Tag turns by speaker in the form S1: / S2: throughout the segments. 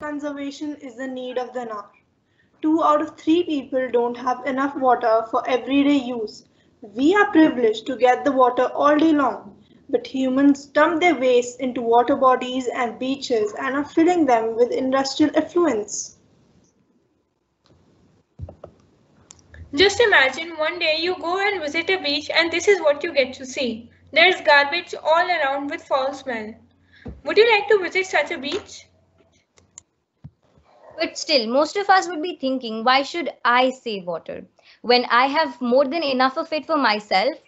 S1: Conservation is the need of the hour. 2 out of 3 people don't have enough water for everyday use. We are privileged to get the water all day long, but humans dump their waste into water bodies and beaches and are filling them with industrial effluents.
S2: Just imagine one day you go and visit a beach and this is what you get to see. There's garbage all around with foul smell. Would you like to visit such a beach?
S3: But still, most of us would be thinking, why should I save water when I have more than enough of it for myself?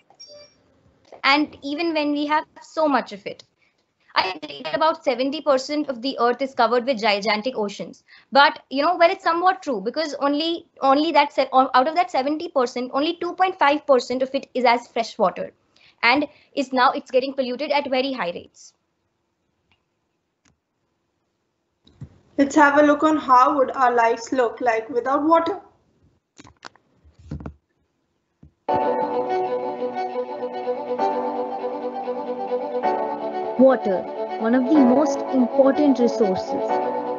S3: And even when we have so much of it. I agree that about 70% of the earth is covered with gigantic oceans. But well, it's somewhat true because only out of that 70%, only 2.5% of it is as fresh water. And it's getting polluted at very high rates.
S1: Let's have a look on how would our lives look like without water.
S4: Water, one of the most important resources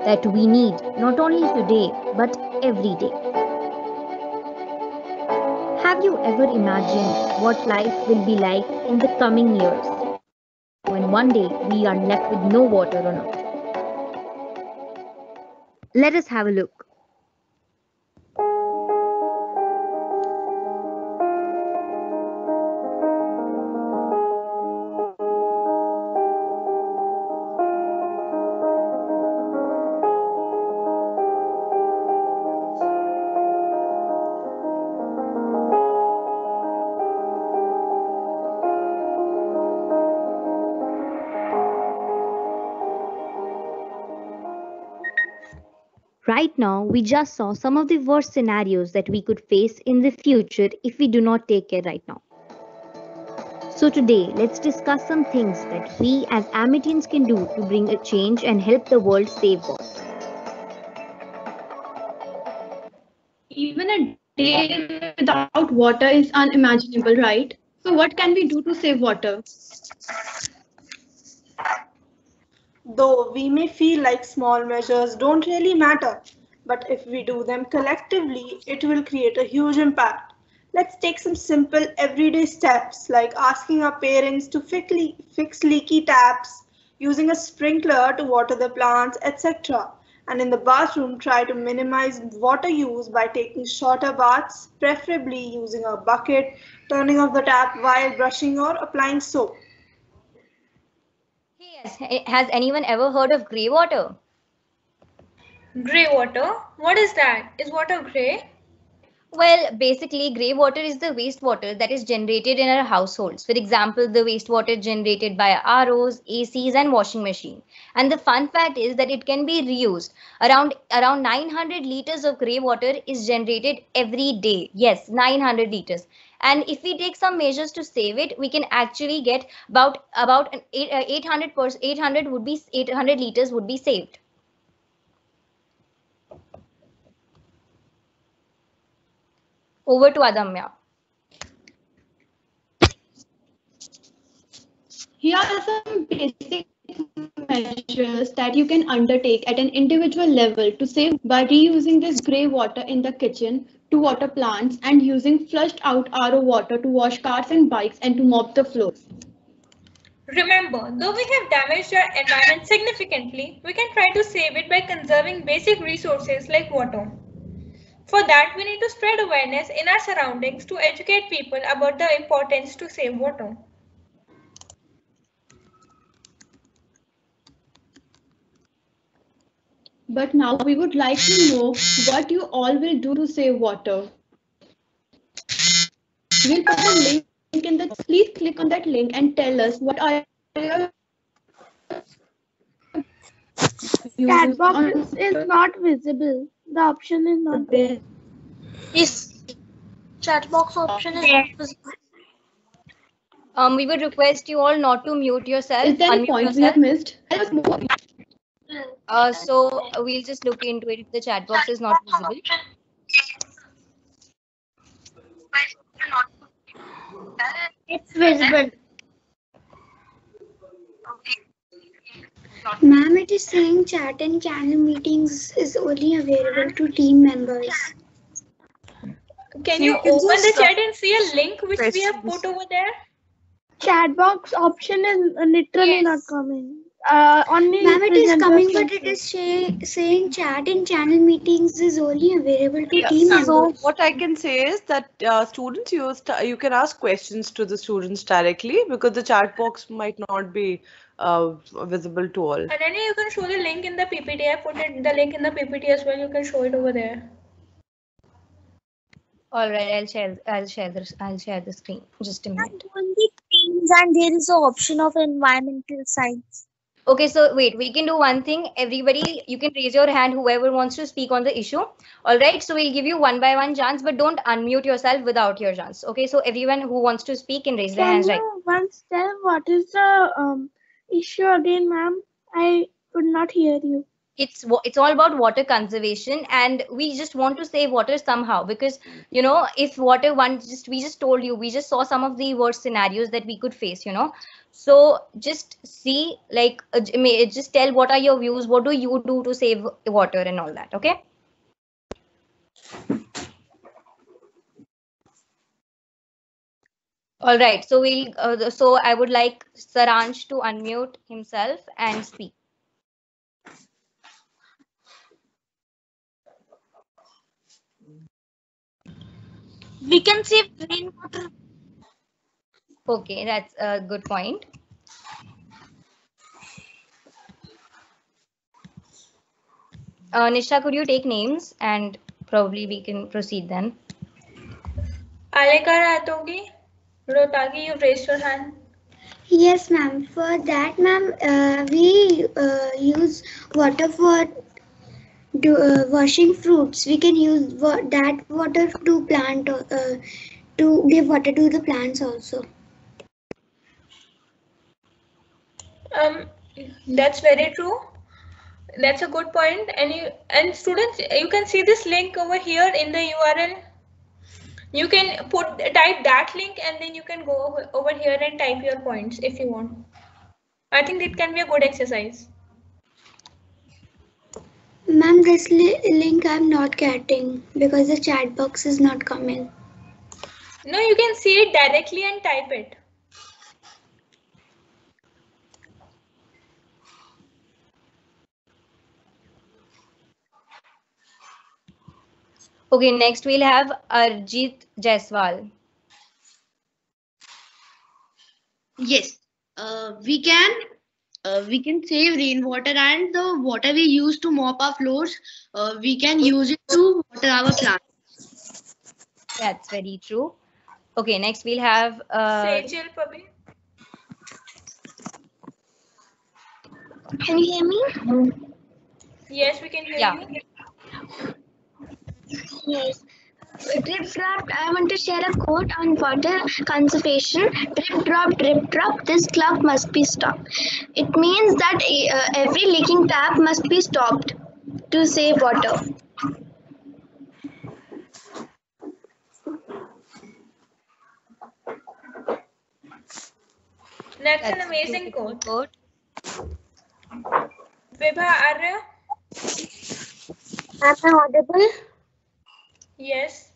S4: that we need not only today but every day. Have you ever imagined what life will be like in the coming years when one day we are left with no water on earth? Let us have a look. Right now, we just saw some of the worst scenarios that we could face in the future if we do not take care right now. So today, let's discuss some things that we as Amitians can do to bring a change and help the world save water.
S5: Even a day without water is unimaginable, right? So, what can we do to save water?
S1: Though we may feel like small measures don't really matter, but if we do them collectively, it will create a huge impact. Let's take some simple everyday steps like asking our parents to fix leaky taps, using a sprinkler to water the plants, etc. And in the bathroom, try to minimize water use by taking shorter baths, preferably using a bucket, turning off the tap while brushing or applying soap.
S3: Hey, has anyone ever heard of grey water?
S2: Grey water? What is that? Is water grey?
S3: Well, basically, grey water is the wastewater that is generated in our households. For example, the wastewater generated by ROs, ACs, and washing machine. And the fun fact is that it can be reused. Around 900 liters of grey water is generated every day. Yes, 900 liters. And if we take some measures to save it, we can actually get about 800 liters would be saved. Over to Adamya.
S5: Here are some basic measures that you can undertake at an individual level to save by reusing this grey water in the kitchen to water plants and using flushed out RO water to wash cars and bikes and to mop the floors.
S2: Remember, though we have damaged our environment significantly, we can try to save it by conserving basic resources like water. For that, we need to spread awareness in our surroundings to educate people about the importance to save water.
S5: But now we would like to know what you all will do to save water. We'll put a link in the. Please click on that link and tell us what are your
S6: Chat box is not visible. The option is not there.
S7: This chat box option is not visible.
S3: We would request you all not to mute yourself.
S5: Is there a point we have missed?
S3: So we'll just look into it if the chat box is not visible.
S6: It's visible.
S8: Ma'am, it is saying chat and channel meetings is only available to team members.
S2: Can
S1: So
S2: you
S1: you can
S2: open the
S1: just,
S2: chat and see a link which we have
S6: questions.
S2: put over there?
S6: Chat box option is literally not coming. Only
S8: Ma'am, it is
S6: presenters
S8: coming,
S6: can
S8: but it
S6: see.
S8: is saying chat and channel meetings is only available to team members.
S9: So what I can say is that students you can ask questions to the students directly because the chat box might not be visible to all.
S2: Ananya, you can show the link in the PPT. I put the link in the PPT as well. You can show it over there.
S3: All right, I'll share the screen. Just a minute.
S7: Only teams and there is an option of environmental science.
S3: Okay, so wait, we can do one thing. Everybody, you can raise your hand, whoever wants to speak on the issue. All right, so we'll give you one by one chance, but don't unmute yourself without your chance. Okay, so everyone who wants to speak can raise their hands, right?
S6: Can you once tell what is the issue again, ma'am? I could not hear you.
S3: It's all about water conservation, and we just want to save water somehow, because if water we just told you, we just saw some of the worst scenarios that we could face, so just see, like, just tell what are your views, what do you do to save water and all that. Okay. All right, so so I would like Saransh to unmute himself and speak.
S7: We can save rainwater.
S3: Okay, that's a good point. Nisha, could you take names and probably we can proceed then.
S2: Aleka Ratogi, Rotagi, you've raised your hand.
S8: Yes, ma'am. For that, ma'am, we use water for washing fruits. We can use that water to plant to give water to the plants also.
S2: That's very true. That's a good point. And students, you can see this link over here in the URL. You can type that link and then you can go over here and type your points if you want. I think it can be a good exercise.
S8: Ma'am, this link I'm not getting because the chat box is not coming.
S2: No, you can see it directly and type it.
S3: Okay, next we'll have Arjit Jaiswal.
S10: Yes, we can save rainwater, and the water we use to mop our floors, we can use it to water our plants.
S3: That's very true. Okay, next we'll have
S2: Sejal Pabi.
S7: Can you hear me?
S2: Yes, we can hear you.
S7: Yes. Drip drop. I want to share a quote on water conservation. Drip drop. This clock must be stopped. It means that every leaking tap must be stopped to save water.
S2: That's an amazing quote. Vibha Arya.
S7: Am I audible?
S2: Yes.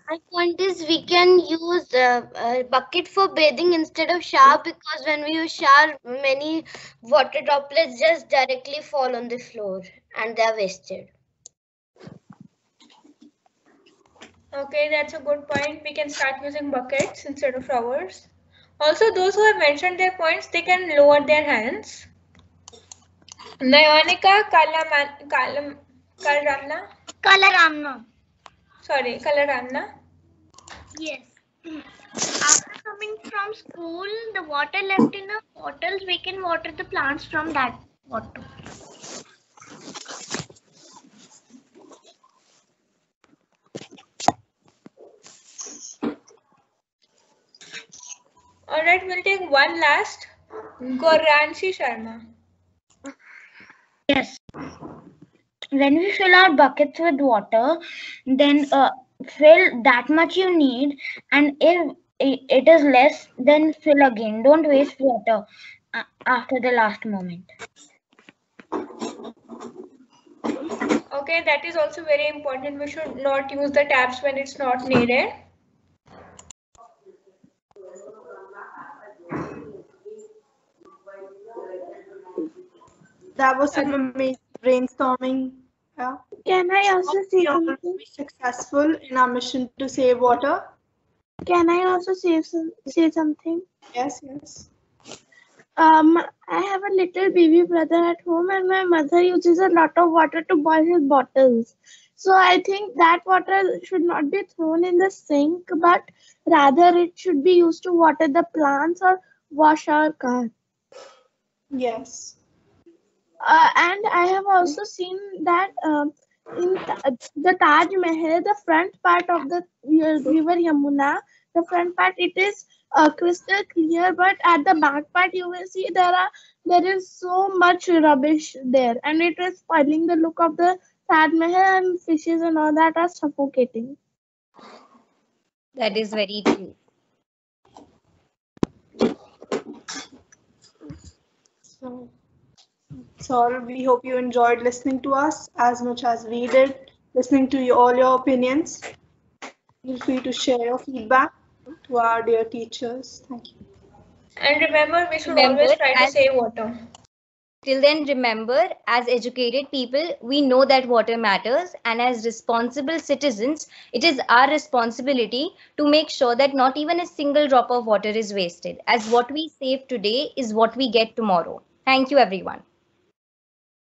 S7: My point is we can use a bucket for bathing instead of shower, because when we use shower, many water droplets just directly fall on the floor and they are wasted.
S2: Okay, that's a good point. We can start using buckets instead of showers. Also, those who have mentioned their points, they can lower their hands. Nayonika
S7: Kalaramna.
S2: Sorry, Kalaramna.
S7: Yes. After coming from school, the water left in the bottles, we can water the plants from that water.
S2: All right, we'll take one last. Goranshi Sharma.
S11: Yes. When we fill our buckets with water, then fill that much you need, and if it is less, then fill again. Don't waste water. after the last moment.
S2: Okay, that is also very important. We should not use the taps when it's not needed.
S1: That was some amazing brainstorming. Yeah.
S6: Can I also say
S1: We all
S6: something?
S1: be successful in our mission to save water.
S6: Can I also say something?
S1: Yes, yes.
S6: I have a little baby brother at home, and my mother uses a lot of water to boil his bottles. So I think that water should not be thrown in the sink, but rather it should be used to water the plants or wash our car.
S1: Yes.
S6: And I have also seen that in the Taj Mahal, the front part of the river Yamuna, the front part, it is crystal clear, but at the back part you will see there is so much rubbish there, and it is spoiling the look of the Taj Mahal, and fishes and all that are suffocating.
S3: That is very true.
S1: So we hope you enjoyed listening to us as much as we did, listening to all your opinions. Feel free to share your feedback to our dear teachers. Thank you.
S2: And remember, we should always try to save water.
S3: Till then, remember, as educated people, we know that water matters, and as responsible citizens, it is our responsibility to make sure that not even a single drop of water is wasted, as what we save today is what we get tomorrow. Thank you, everyone.